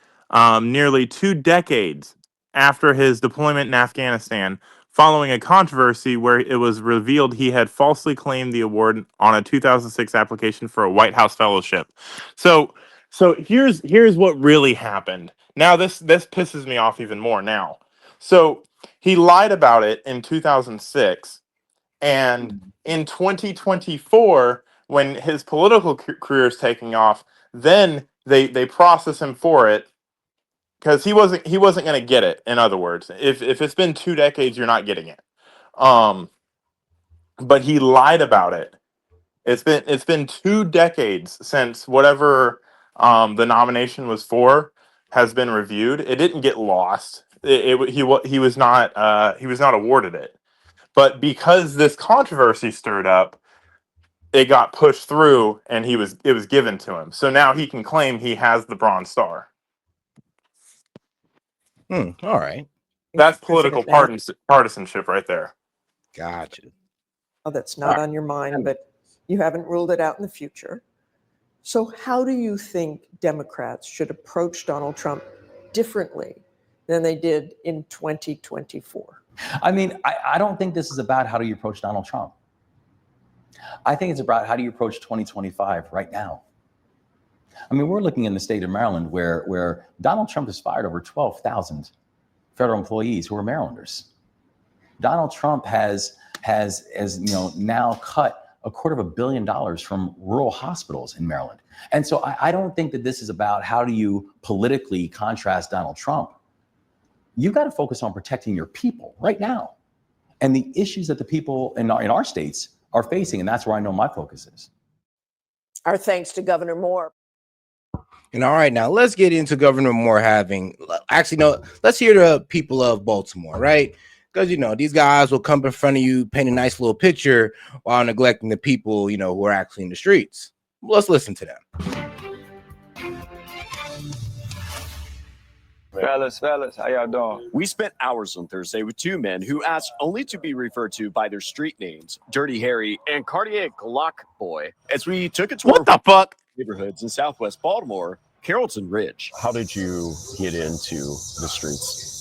nearly 2 decades after his deployment in Afghanistan, following a controversy where it was revealed he had falsely claimed the award on a 2006 application for a White House fellowship. So here's what really happened. Now this pisses me off even more now. So he lied about it in 2006, and in 2024, when his political career is taking off, then they process him for it because he wasn't going to get it. In other words, if it's been 2 decades, you're not getting it. But he lied about it. It's been 2 decades since whatever the nomination was for has been reviewed. It didn't get lost. He was not awarded it. But because this controversy stirred up, it got pushed through, and it was given to him. So now he can claim he has the Bronze Star. All right. That's political partisanship right there. Gotcha. Well, that's not on your mind, but you haven't ruled it out in the future. So how do you think Democrats should approach Donald Trump differently than they did in 2024? I mean, I don't think this is about how do you approach Donald Trump. I think it's about how do you approach 2025 right now. I mean, we're looking in the state of Maryland where Donald Trump has fired over 12,000 federal employees who are Marylanders. Donald Trump has now cut $250 million from rural hospitals in Maryland. And so I don't think that this is about how do you politically contrast Donald Trump. You've got to focus on protecting your people right now and the issues that the people in our states are facing. And that's where I know my focus is. Our thanks to Governor Moore. And all right, now let's get into Governor Moore let's hear the people of Baltimore, right? Because, these guys will come in front of you, paint a nice little picture while neglecting the people, who are actually in the streets. Let's listen to them. Fellas, how y'all doing? We spent hours on Thursday with two men who asked only to be referred to by their street names, Dirty Harry and Cartier Glock Boy, as we took a tour of neighborhoods in Southwest Baltimore, Carrollton Ridge. How did you get into the streets?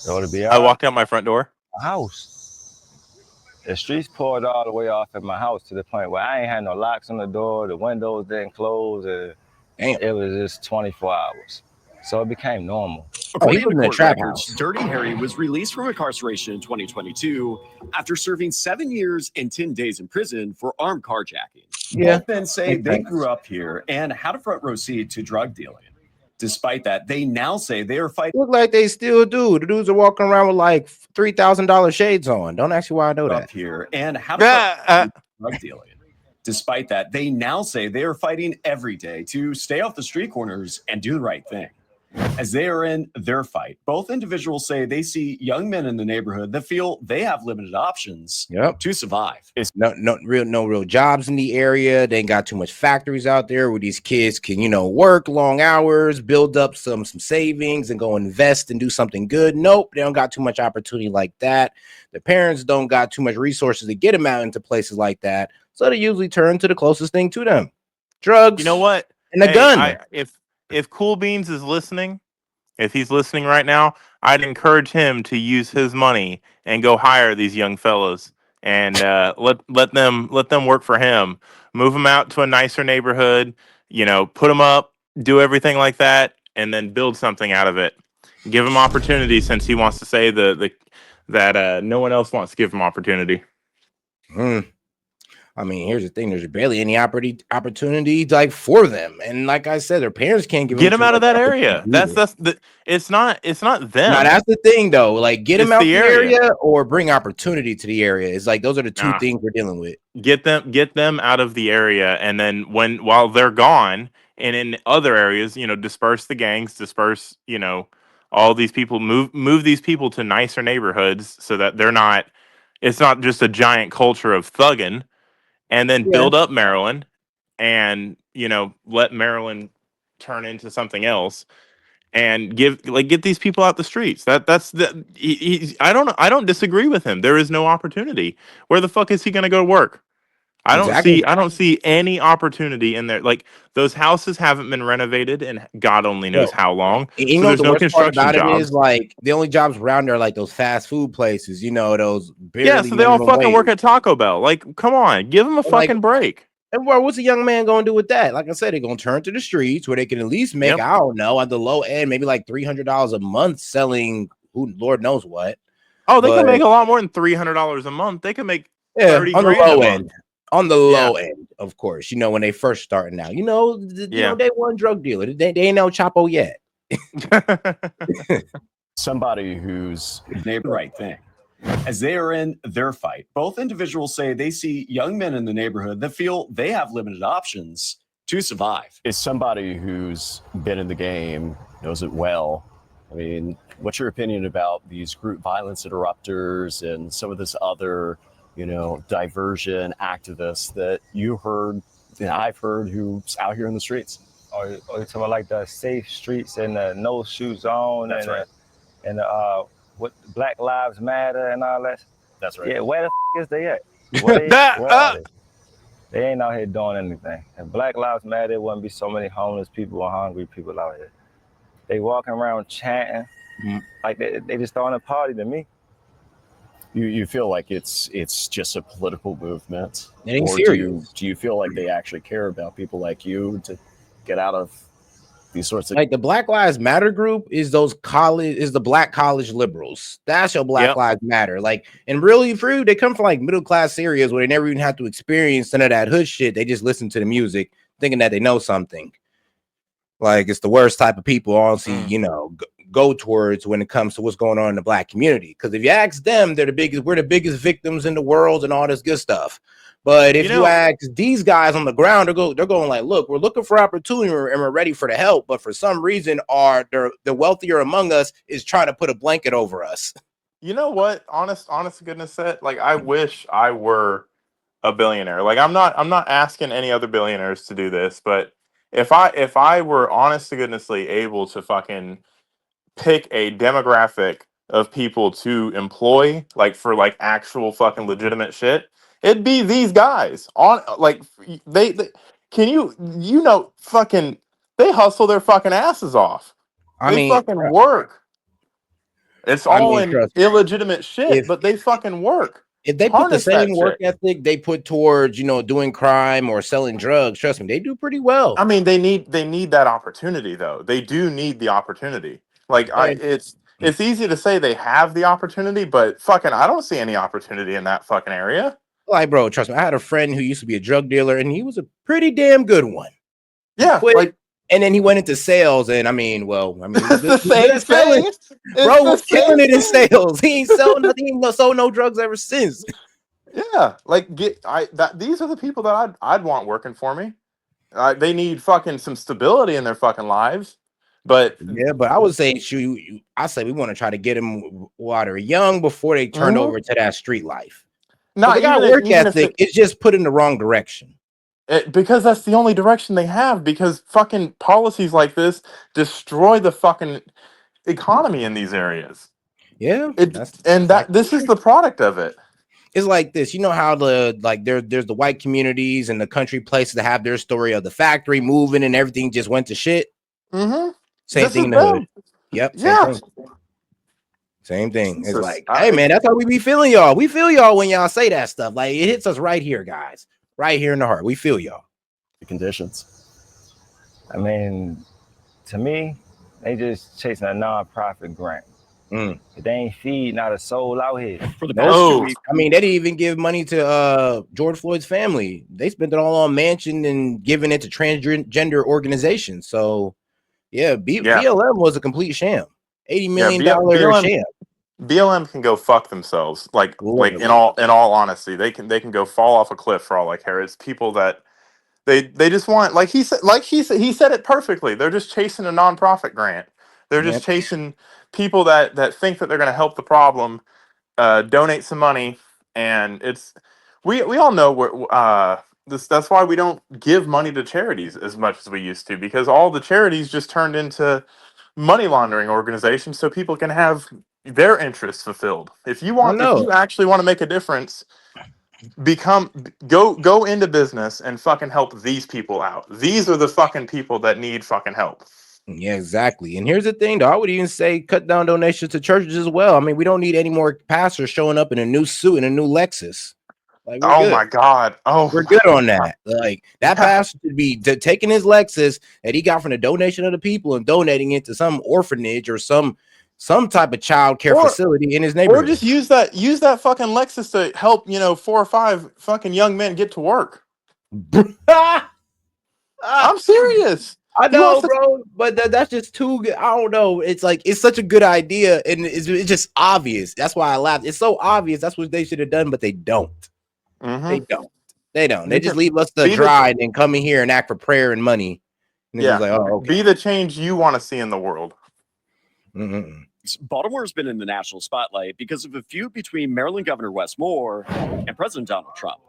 I walked out my front door. House. The streets poured all the way off at my house to the point where I ain't had no locks on the door, the windows didn't close, it was just 24 hours. So it became normal. According to court records, Dirty Harry was released from incarceration in 2022 after serving 7 years and 10 days in prison for armed carjacking. Yeah. Both men say they grew up here and had a front row seat to drug dealing. Despite that, they now say they are fighting. Look like they still do. The dudes are walking around with like $3,000 shades on. Don't ask me why I know that. Up here and how to drug dealing. Despite that, they now say they are fighting every day to stay off the street corners and do the right thing. As they are in their fight, both individuals say they see young men in the neighborhood that feel they have limited options to survive. It's no real jobs in the area. They ain't got too much factories out there where these kids can, work long hours, build up some savings and go invest and do something good. Nope, they don't got too much opportunity like that. Their parents don't got too much resources to get them out into places like that. So they usually turn to the closest thing to them. Drugs. You know what? And a gun. If Cool Beans is listening, if he's listening right now, I'd encourage him to use his money and go hire these young fellows and let them work for him. Move them out to a nicer neighborhood, put them up, do everything like that, and then build something out of it. Give him opportunity, since he wants to say that no one else wants to give him opportunity. I mean, here's the thing: there's barely any opportunity like for them, and like I said, their parents can't get them out of that area. It's not them. Now that's the thing, though. Like, get them out the area or bring opportunity to the area. It's like those are the two things we're dealing with. Get them out of the area, and then while they're gone, and in other areas, disperse the gangs, disperse, all these people, move these people to nicer neighborhoods so that it's not just a giant culture of thugging. And then build up Maryland, and let Maryland turn into something else, and get these people out the streets. I don't disagree with him. There is no opportunity. Where the fuck is he going to go to work? I don't see any opportunity in there. Like, those houses haven't been renovated in God only knows how long. So there's no construction jobs. Is like the only jobs around there are like those fast food places, those barely so they all fucking work at Taco Bell. Like, come on, give them a fucking break. And what's a young man gonna do with that? Like I said, they're gonna turn to the streets where they can at least make, I don't know, at the low end, maybe like $300 a month selling who Lord knows what. Oh, they can make a lot more than $300 a month. They can make 30 on the grand low a end. month. On the low end, of course, when they first starting out, they one drug dealer. They ain't no Chapo yet. Somebody who's the right thing. As they are in their fight, both individuals say they see young men in the neighborhood that feel they have limited options to survive. Is somebody who's been in the game, knows it well. I mean, what's your opinion about these group violence interrupters and some of this other diversion activists that you heard, I've heard, who's out here in the streets? Or you talking about like the safe streets and the no shoe zone? That's right. And what Black Lives Matter and all that? That's right. Yeah, where the is they at? Where are they? They ain't out here doing anything. If Black Lives Matter, there wouldn't be so many homeless people and hungry people out here. They walking around chanting like they just throwing a party to me. You feel like it's just a political movement, It ain't or serious. do you feel like they actually care about people like you to get out of these sorts of like the Black Lives Matter group is the black college liberals. That's your Black Lives Matter. Like, and really for you, they come from like middle class areas where they never even have to experience none of that hood shit. They just listen to the music, thinking that they know something. Like it's the worst type of people honestly, go towards when it comes to what's going on in the black community. Because if you ask them, we're the biggest victims in the world and all this good stuff. But if you ask these guys on the ground, they're going like, look, we're looking for opportunity and we're ready for the help. But for some reason, the wealthier among us is trying to put a blanket over us. You know what? Honest to goodness, Set. Like, I wish I were a billionaire. Like, I'm not asking any other billionaires to do this, but if I were honest to goodnessly able to fucking pick a demographic of people to employ, like for like actual fucking legitimate shit, it'd be these guys. On like they can fucking they hustle their fucking asses off. They fucking work. It's all in trust me. illegitimate shit, but they fucking work. If they put the same work ethic they put towards, doing crime or selling drugs, trust me, they do pretty well. I mean, they need that opportunity though. They do need the opportunity. Like it's easy to say they have the opportunity, but fucking I don't see any opportunity in that fucking area. Like, bro, trust me, I had a friend who used to be a drug dealer and he was a pretty damn good one. Yeah, and then he went into sales, and it's the same thing. Bro was killing it in sales. He ain't selling nothing. He ain't sold no drugs ever since. Yeah, like these are the people that I'd want working for me. They need fucking some stability in their fucking lives, but I would say I say we want to try to get them while they're young before they turn over to that street life. Not they got work ethic. It's just put in the wrong direction. Because that's the only direction they have. Because fucking policies like this destroy the fucking economy in these areas. Yeah, this is the product of it. It's like this, how there's the white communities and the country places that have their story of the factory moving and everything just went to shit. Mm-hmm. Same thing in the hood. Yep. Same thing. It's like, hey man, that's how we be feeling y'all. We feel y'all when y'all say that stuff. Like it hits us right here, guys. Right here in the heart. We feel y'all. The conditions. I mean, to me, they just chasing a non-profit grant. They ain't feed not a soul out here. For the I mean, they didn't even give money to George Floyd's family. They spent it all on mansion and giving it to transgender organizations. So BLM was a complete sham. $80 million sham. BLM can go fuck themselves. Like in all honesty, they can go fall off a cliff for all I care. It's people that they just want, he said it perfectly. They're just chasing a nonprofit grant. They're just chasing people that think that they're going to help the problem, donate some money, and we all know that's why we don't give money to charities as much as we used to, because all the charities just turned into money laundering organizations so people can have their interests fulfilled. If you actually want to make a difference, go into business and fucking help these people out. These are the fucking people that need fucking help. Yeah, exactly. And here's the thing, though. I would even say cut down donations to churches as well. I mean, we don't need any more pastors showing up in a new suit and a new Lexus. Like, my God. We're good on that. Like that pastor should be taking his Lexus that he got from the donation of the people and donating it to some orphanage or some type of child care facility in his neighborhood. Or just use that fucking Lexus to help, 4 or 5 fucking young men get to work. I'm serious. I know, bro, but that's just too good. I don't know. It's like it's such a good idea, and it's just obvious. That's why I laughed. It's so obvious. That's what they should have done, but they don't. They don't. They just leave us to dry and then come in here and act for prayer and money. And yeah, like, oh, okay. Be the change you want to see in the world. Baltimore's been in the national spotlight because of a feud between Maryland Governor Wes Moore and President Donald Trump.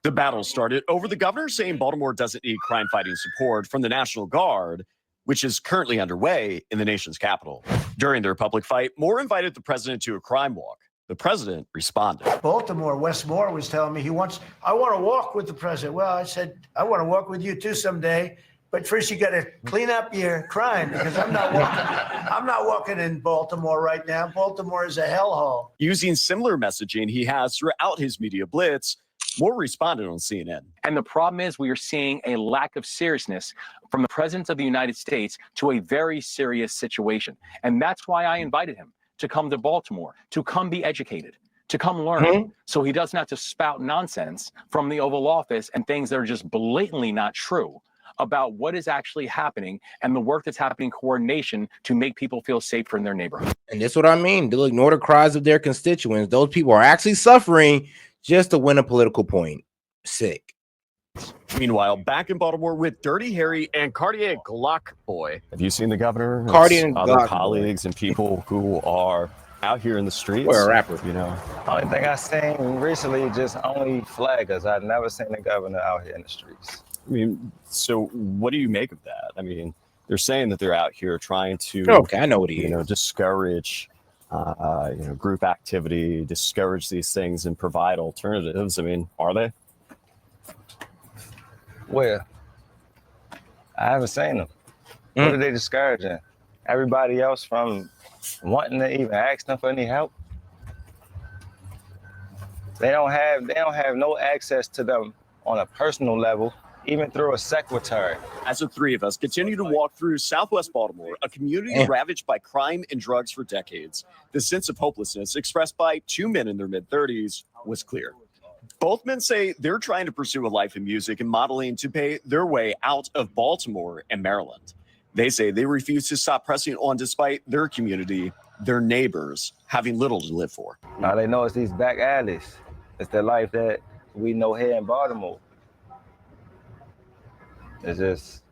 The battle started over the governor saying Baltimore doesn't need crime-fighting support from the National Guard, which is currently underway in the nation's capital. During their public fight, Moore invited the president to a crime walk. The president responded. Baltimore, Wes Moore was telling me I want to walk with the president. Well, I said, I want to walk with you too someday. But first, you got to clean up your crime because I'm not walking in Baltimore right now. Baltimore is a hellhole. Using similar messaging he has throughout his media blitz, Moore responded on CNN. And the problem is we are seeing a lack of seriousness from the President of the United States to a very serious situation. And that's why I invited him to come to Baltimore, to come be educated, to come learn, so he doesn't have to spout nonsense from the Oval Office and things that are just blatantly not true about what is actually happening and the work that's happening in coordination to make people feel safer in their neighborhood. And that's what I mean. They'll ignore the cries of their constituents. Those people are actually suffering just to win a political point. Sick. Meanwhile, back in Baltimore with Dirty Harry and Cartier Glock Boy. Have you seen the governor? Cartier and other Glock colleagues and people who are out here in the streets? We're a rapper. You know. Only thing I seen recently just only flaggers. I've never seen the governor out here in the streets. I mean, so what do you make of that? I mean, they're saying that they're out here trying to, okay, I know what he is. Discourage, group activity, discourage these things, and provide alternatives. I mean, are they? Where? I haven't seen them. What are they discouraging? Everybody else from wanting to even ask them for any help? They don't have no access to them on a personal level, even through a secretary. As the three of us continue to walk through Southwest Baltimore, a community ravaged by crime and drugs for decades, the sense of hopelessness expressed by two men in their mid-30s was clear. Both men say they're trying to pursue a life in music and modeling to pay their way out of Baltimore and Maryland. They say they refuse to stop pressing on despite their community, their neighbors, having little to live for. Now they know it's these back alleys. It's the life that we know here in Baltimore. It's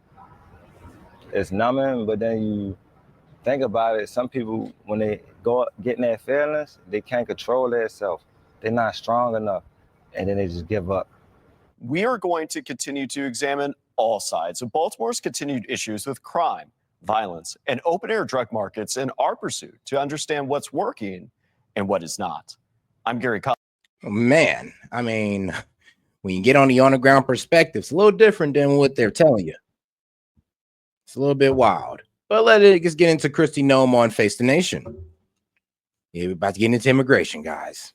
numbing, but then you think about it, some people, when they go get in their feelings, they can't control themselves. They're not strong enough, and then they just give up. We are going to continue to examine all sides of Baltimore's continued issues with crime, violence, and open-air drug markets in our pursuit to understand what's working and what is not. I'm Gary Collins. Oh, man, I mean, when you get on the on-the-ground perspective, it's a little different than what they're telling you. It's a little bit wild. But let's get into Kristi Noem on Face the Nation. Yeah, we're about to get into immigration, guys.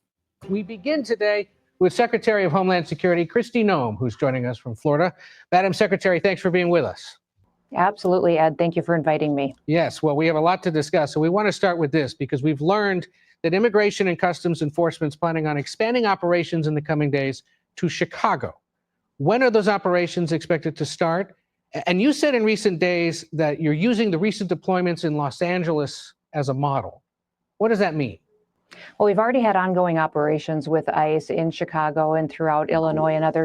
We begin today with Secretary of Homeland Security, Kristi Noem, who's joining us from Florida. Madam Secretary, thanks for being with us. Absolutely, Ed. Thank you for inviting me. Yes, well, we have a lot to discuss. So we want to start with this because we've learned that Immigration and Customs Enforcement is planning on expanding operations in the coming days to Chicago. When are those operations expected to start? And you said in recent days that you're using the recent deployments in Los Angeles as a model. What does that mean? Well, we've already had ongoing operations with ICE in Chicago and throughout Illinois and other